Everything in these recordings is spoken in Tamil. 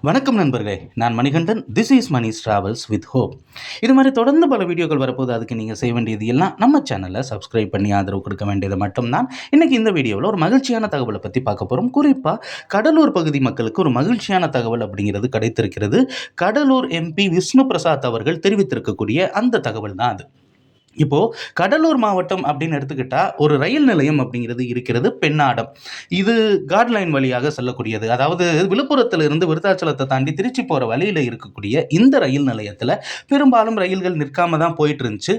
வணக்கம் நண்பர்களே, நான் Manikandan. This is Mani's travels with hope. இது மாதிரி தொடர்ந்து பல வீடியோக்கள் வரப்போது. அதுக்கு நீங்கள் செய்ய வேண்டியது எல்லாம் நம்ம சேனலில் சப்ஸ்கிரைப் பண்ணி ஆதரவு கொடுக்க வேண்டியது மட்டும்தான். இன்றைக்கி இந்த வீடியோவில் ஒரு மகிழ்ச்சியான தகவலை பற்றி பார்க்க போகிறோம். குறிப்பாக கடலூர் பகுதி மக்களுக்கு ஒரு மகிழ்ச்சியான தகவல் அப்படிங்கிறது கிடைத்திருக்கிறது. கடலூர் எம்பி விஷ்ணு பிரசாத் அவர்கள் தெரிவித்திருக்கக்கூடிய அந்த தகவல் தான் அது. இப்போது கடலூர் மாவட்டம் அப்படின்னு எடுத்துக்கிட்டால் ஒரு ரயில் நிலையம் அப்படிங்கிறது இருக்கிறது, பெண்ணாடம். இது காட்லைன் வழியாக செல்லக்கூடியது. அதாவது விழுப்புரத்திலிருந்து விருத்தாச்சலத்தை தாண்டி திருச்சி போகிற வழியில் இருக்கக்கூடிய இந்த ரயில் நிலையத்தில் பெரும்பாலும் ரயில்கள் நிற்காம தான் போயிட்டு இருந்துச்சு.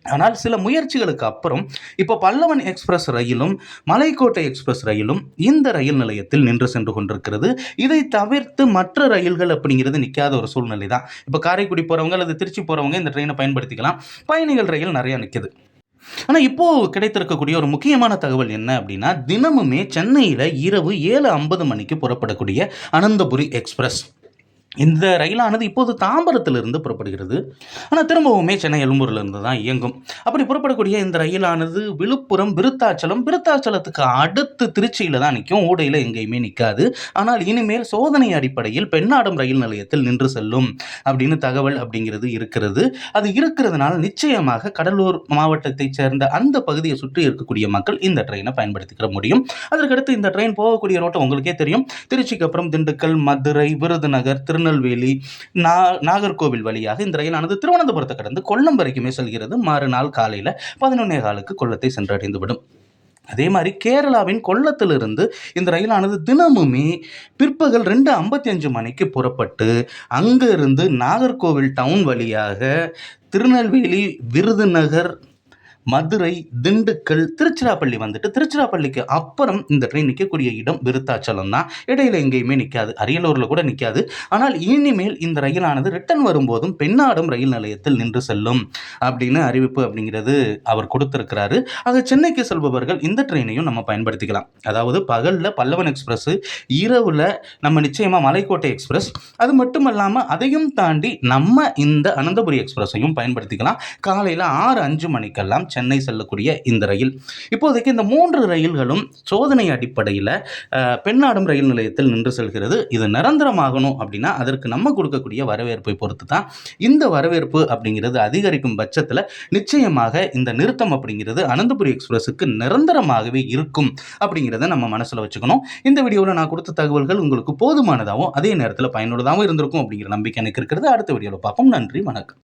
ஆனால் சில முயற்சிகளுக்கு அப்புறம் இப்போ பல்லவன் எக்ஸ்பிரஸ் ரயிலும் மலைக்கோட்டை எக்ஸ்பிரஸ் ரயிலும் இந்த ரயில் நிலையத்தில் நின்று சென்று கொண்டிருக்கிறது. இதை தவிர்த்து மற்ற ரயில்கள் அப்படிங்கிறது நிற்காத ஒரு சூழ்நிலை தான். இப்போ காரைக்குடி போகிறவங்க அல்லது திருச்சி போகிறவங்க இந்த ட்ரெயினை பயன்படுத்திக்கலாம். பயணிகள் ரயில் நிறையா நிற்குது. ஆனால் இப்போது கிடைத்திருக்கக்கூடிய ஒரு முக்கியமான தகவல் என்ன அப்படின்னா, தினமுமே சென்னையில் இரவு 7:50 மணிக்கு புறப்படக்கூடிய அனந்தபுரி எக்ஸ்பிரஸ் இந்த ரயிலானது இப்போது தாம்பரத்திலிருந்து புறப்படுகிறது. ஆனால் திரும்பவுமே சென்னை எழும்பூரிலிருந்து தான் இயங்கும். அப்படி புறப்படக்கூடிய இந்த ரயிலானது விழுப்புரம், விருத்தாச்சலத்துக்கு அடுத்து திருச்சியில் தான் நிற்கும். ஊடையில் எங்கேயுமே நிற்காது. ஆனால் இனிமேல் சோதனை அடிப்படையில் பெண்ணாடம் ரயில் நிலையத்தில் நின்று செல்லும் அப்படின்னு தகவல் அப்படிங்கிறது இருக்கிறது. அது இருக்கிறதுனால நிச்சயமாக கடலூர் மாவட்டத்தைச் சேர்ந்த அந்த பகுதியை சுற்றி இருக்கக்கூடிய மக்கள் இந்த ட்ரெயினை பயன்படுத்திக்கிற முடியும். அதற்கடுத்து இந்த ட்ரெயின் போகக்கூடிய ரோட்டை உங்களுக்கே தெரியும். திருச்சிக்கு அப்புறம் திண்டுக்கல், மதுரை, விருதுநகர், திருநெல்வேலி, நாகர்கோவில் வழியாக இந்த ரயிலானது திருவனந்தபுரத்தை கடந்து கொல்லம் வரைக்குமே செல்கிறது. மறுநாள் காலையில் 11:15 கொல்லத்தை சென்றடைந்துவிடும். அதே மாதிரி கேரளாவின் கொல்லத்திலிருந்து இந்த ரயிலானது தினமுமே பிற்பகல் 2:55 மணிக்கு புறப்பட்டு அங்கிருந்து நாகர்கோவில் டவுன் வழியாக திருநெல்வேலி, விருதுநகர், மதுரை, திண்டுக்கல், திருச்சிராப்பள்ளி வந்துட்டு திருச்சிராப்பள்ளிக்கு அப்புறம் இந்த ட்ரெயின் நிற்கக்கூடிய இடம் விருத்தாச்சலம் தான். இடையில எங்கேயுமே நிற்காது. அரியலூரில் கூட நிற்காது. ஆனால் இனிமேல் இந்த ரயிலானது ரிட்டர்ன் வரும்போதும் பெண்ணாடம் ரயில் நிலையத்தில் நின்று செல்லும் அப்படின்னு அறிவிப்பு அப்படிங்கிறது அவர் கொடுத்திருக்கிறாரு. ஆக சென்னைக்கு செல்பவர்கள் இந்த ட்ரெயினையும் நம்ம பயன்படுத்திக்கலாம். அதாவது பகலில் பல்லவன் எக்ஸ்பிரஸ், இரவில் நம்ம நிச்சயமாக மலைக்கோட்டை எக்ஸ்பிரஸ், அது மட்டும் இல்லாமல் அதையும் தாண்டி நம்ம இந்த அனந்தபுரி எக்ஸ்பிரஸையும் பயன்படுத்திக்கலாம். காலையில் 6:05 மணிக்கெல்லாம் சென்னை செல்லக்கூடிய இந்த ரயில் இப்போதைக்கு இந்த 3 ரயில்களும் சோதனை அடிப்படையில் பெண்ணாடம் ரயில் நிலையத்தில் நின்று செல்கிறது. இது நிரந்தரமாகணும் அப்படின்னா அதற்கு நம்ம கொடுக்கக்கூடிய வரவேற்பை பொறுத்து தான். இந்த வரவேற்பு அப்படிங்கிறது அதிகரிக்கும் பட்சத்தில் நிச்சயமாக இந்த நிறுத்தம் அப்படிங்கிறது அனந்தபுரி எக்ஸ்பிரஸுக்கு நிரந்தரமாகவே இருக்கும் அப்படிங்கிறத நம்ம மனசில் வச்சுக்கணும். இந்த வீடியோவில் நான் கொடுத்த தகவல்கள் உங்களுக்கு போதுமானதாகவும் அதே நேரத்தில் பயனுள்ளதாகவும் இருந்திருக்கும் அப்படிங்கிற நம்பிக்கை எனக்கு இருக்கிறது. அடுத்த வீடியோவில் பார்ப்போம். நன்றி, வணக்கம்.